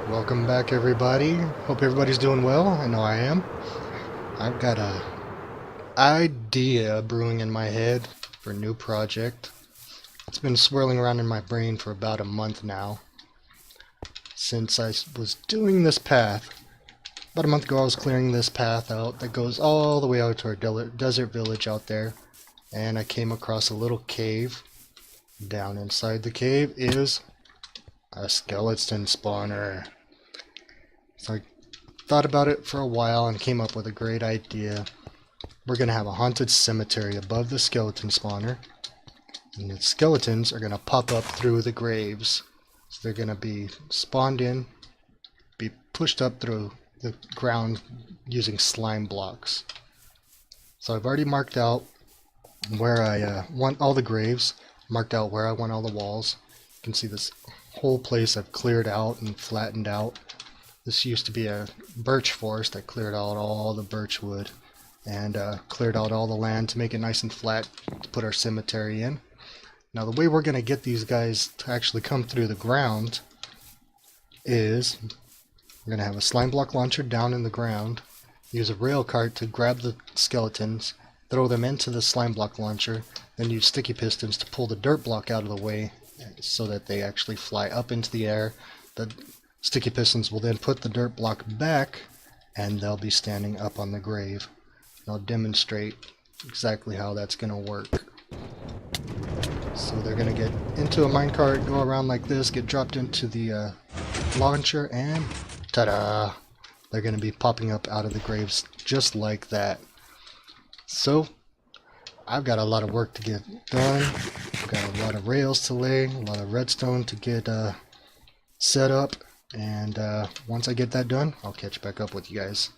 Welcome back, everybody. Hope everybody's doing well. I know I am. I've got a idea brewing in my head for a new project. It's been swirling around in my brain for about a month now. Since I was doing this path. About a month ago I was clearing this path out that goes all the way out to our desert village out there. And I came across a little cave. Down inside the cave is a skeleton spawner. So I thought about it for a while and came up with a great idea. We're going to have a haunted cemetery above the skeleton spawner. And the skeletons are going to pop up through the graves. So they're going to be spawned in, be pushed up through the ground using slime blocks. So I've already marked out where I want all the graves, marked out where I want all the walls. You can see this whole place I've cleared out and flattened out. This used to be a birch forest. I cleared out all the birch wood and cleared out all the land to make it nice and flat to put our cemetery in. Now the way we're going to get these guys to actually come through the ground is we're going to have a slime block launcher down in the ground, use a rail cart to grab the skeletons, throw them into the slime block launcher, then use sticky pistons to pull the dirt block out of the way so that they actually fly up into the air. The sticky pistons will then put the dirt block back and they'll be standing up on the grave. I'll demonstrate exactly how that's going to work. So they're going to get into a minecart, go around like this, get dropped into the launcher, and ta-da! They're going to be popping up out of the graves just like that. So I've got a lot of work to get done. I've got a lot of rails to lay, a lot of redstone to get set up, and once I get that done, I'll catch back up with you guys.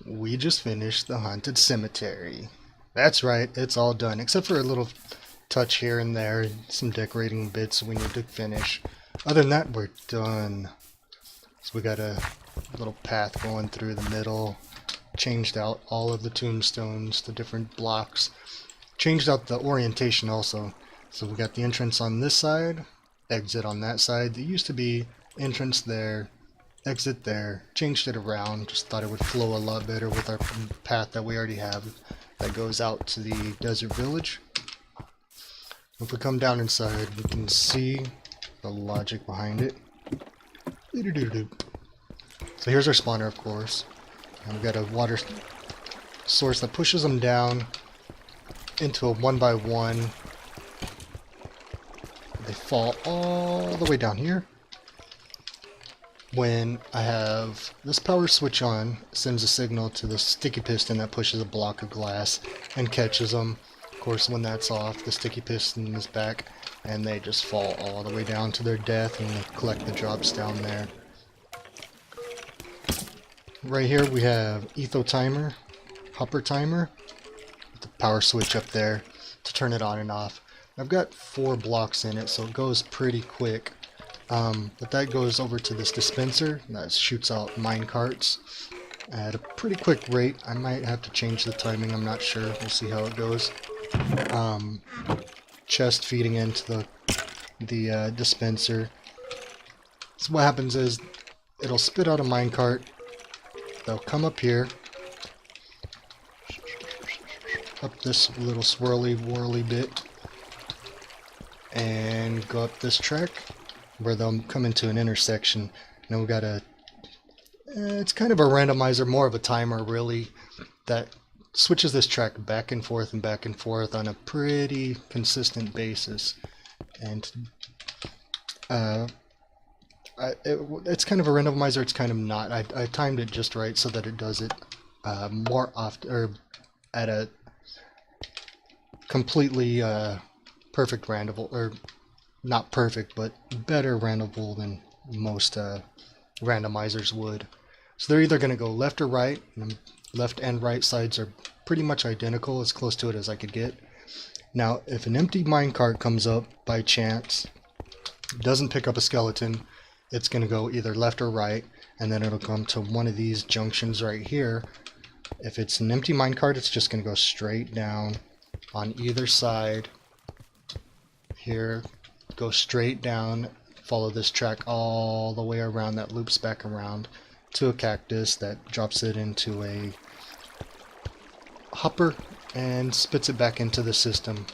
we just finished the haunted cemetery. That's right, it's all done, except for a little touch here and there, some decorating bits we need to finish. Other than that, we're done. So we got a little path going through the middle, changed out all of the tombstones to different blocks, changed out the orientation also. So we got the entrance on this side, exit on that side. There used to be entrance there, exit there. Changed it around, just thought it would flow a lot better with our path that we already have that goes out to the desert village. If we come down inside, we can see the logic behind it. So here's our spawner, of course. And we've got a water source that pushes them down into a 1x1. They fall all the way down here. When I have this power switch on, it sends a signal to the sticky piston that pushes a block of glass and catches them. Of course, when that's off, the sticky piston is back, and they just fall all the way down to their death, and they collect the drops down there. Right here we have etho timer, hopper timer, with the power switch up there to turn it on and off. I've got 4 blocks in it, so it goes pretty quick. But that goes over to this dispenser that shoots out minecarts at a pretty quick rate. I might have to change the timing, I'm not sure. We'll see how it goes. Chest feeding into the dispenser. So what happens is it'll spit out a minecart. They'll come up here, up this little swirly whirly bit, and go up this track where they'll come into an intersection. Now we've got it's kind of a randomizer, more of a timer really, that switches this track back and forth on a pretty consistent basis. And it's kind of a randomizer, it's kind of not. I timed it just right so that it does it more often, or at a completely perfect randomable, or not perfect, but better randomable than most randomizers would. So they're either going to go left or right, and left and right sides are pretty much identical, as close to it as I could get. Now, if an empty minecart comes up by chance, doesn't pick up a skeleton, it's going to go either left or right, and then it'll come to one of these junctions right here. If it's an empty minecart, it's just going to go straight down on either side. Here, go straight down, follow this track all the way around, that loops back around to a cactus that drops it into a hopper and spits it back into the system.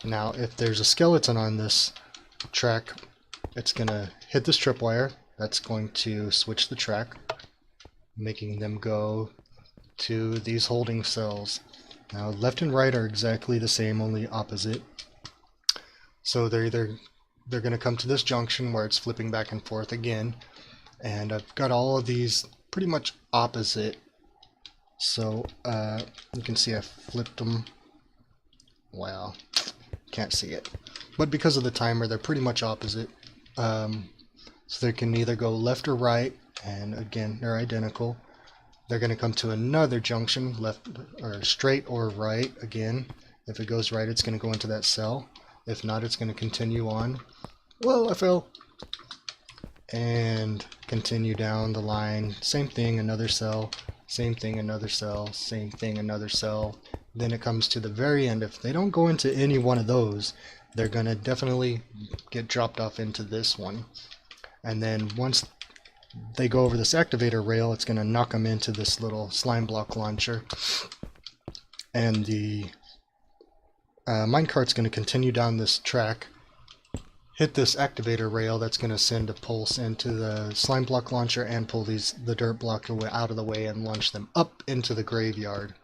Now, if there's a skeleton on this track, it's going to hit this tripwire. That's going to switch the track, making them go to these holding cells. Now, left and right are exactly the same, only opposite. So they're going to come to this junction where it's flipping back and forth again. And I've got all of these pretty much opposite. So you can see I flipped them. Wow, can't see it. But because of the timer, they're pretty much opposite. So they can either go left or right, and again, they're identical. They're going to come to another junction, left or straight or right again. If it goes right, it's going to go into that cell. If not, it's going to continue on. Well, I fell. And continue down the line. Same thing, another cell. Same thing, another cell. Same thing, another cell. Then it comes to the very end. If they don't go into any one of those, they're going to definitely get dropped off into this one. And then once they go over this activator rail, it's going to knock them into this little slime block launcher. And the minecart's going to continue down this track, hit this activator rail that's going to send a pulse into the slime block launcher and pull the dirt block out of the way and launch them up into the graveyard.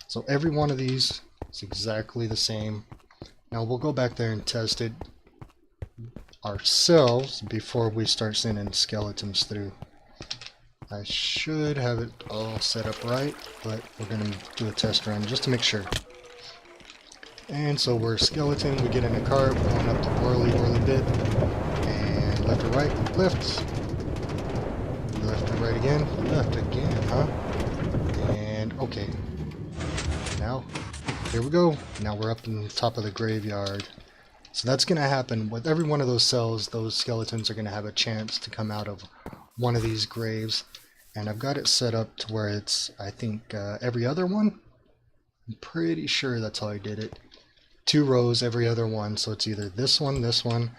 So every one of these is exactly the same. Now we'll go back there and test it ourselves before we start sending skeletons through. I should have it all set up right, but we're going to do a test run just to make sure. And so we're a skeleton, we get in a cart, going up the whirly bit, and left or right, left to right again, huh? Okay. Now, here we go. Now we're up in the top of the graveyard. So that's going to happen with every one of those cells. Those skeletons are going to have a chance to come out of one of these graves. And I've got it set up to where it's, I think, every other one. I'm pretty sure that's how I did it. 2 rows every other one. So it's either this one, this one,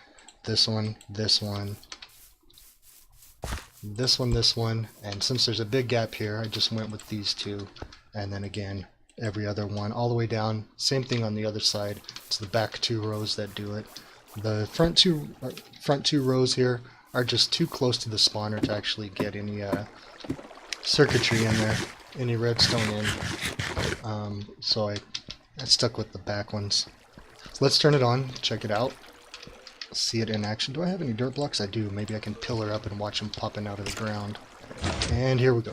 this one, this one, this one, this one. And since there's a big gap here, I just went with these 2. And then again, every other one all the way down. Same thing on the other side. It's the back 2 rows that do it. The front two rows here are just too close to the spawner to actually get any circuitry in there, any redstone in. So I stuck with the back ones. So let's turn it on, check it out, see it in action. Do I have any dirt blocks? I do. Maybe I can pillar up and watch them popping out of the ground. And here we go.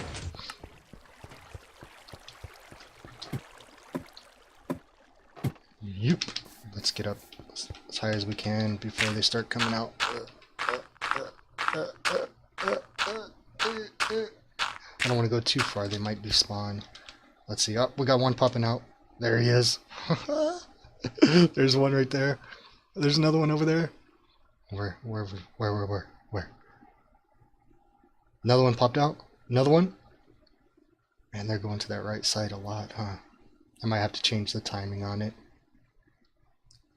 Yep. Let's get up as high as we can before they start coming out. I don't want to go too far. They might despawn. Let's see. Oh, we got one popping out. There he is. There's one right there. There's another one over there. Where? Another one popped out. Another one. Man, they're going to that right side a lot, huh? I might have to change the timing on it.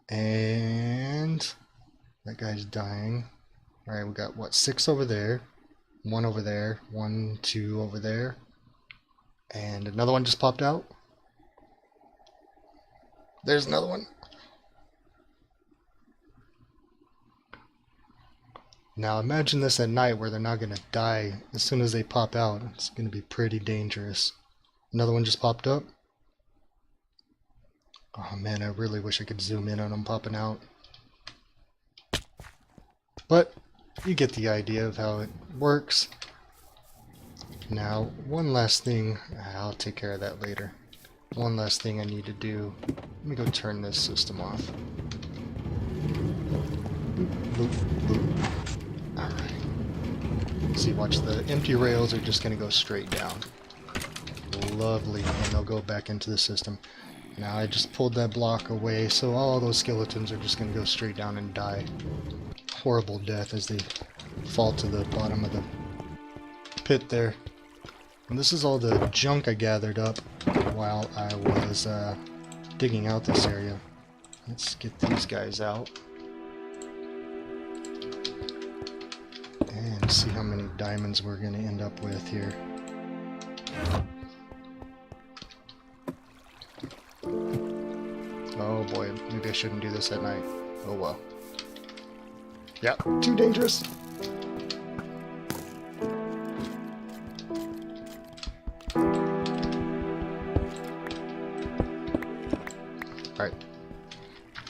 And that guy's dying. Alright, we got what, 6 over there, 1 over there, 1, 2 over there, and another one just popped out. There's another one. Now imagine this at night where they're not going to die as soon as they pop out. It's going to be pretty dangerous. Another one just popped up. Oh man, I really wish I could zoom in on them popping out. But you get the idea of how it works. Now, one last thing. I'll take care of that later. One last thing I need to do. Let me go turn this system off. Boop, boop. Alright. See, watch, the empty rails are just going to go straight down. Lovely. And they'll go back into the system. Now I just pulled that block away, so all those skeletons are just going to go straight down and die. Horrible death as they fall to the bottom of the pit there. And this is all the junk I gathered up while I was digging out this area. Let's get these guys out. And see how many diamonds we're going to end up with here. Oh boy, maybe I shouldn't do this at night. Oh well. Yeah, too dangerous. Alright.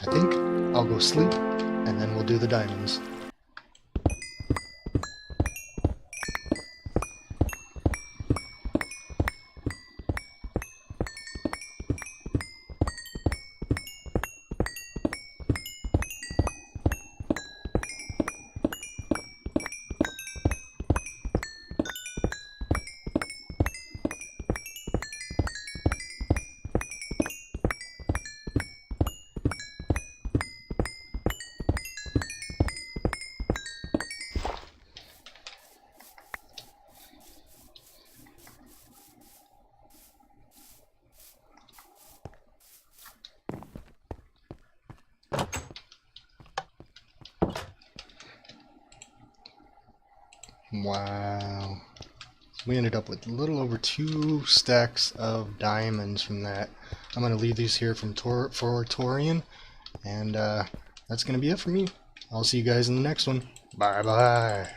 I think I'll go sleep, and then we'll do the diamonds. Wow. We ended up with a little over 2 stacks of diamonds from that. I'm going to leave these here from for Torian, and that's going to be it for me. I'll see you guys in the next one. Bye bye.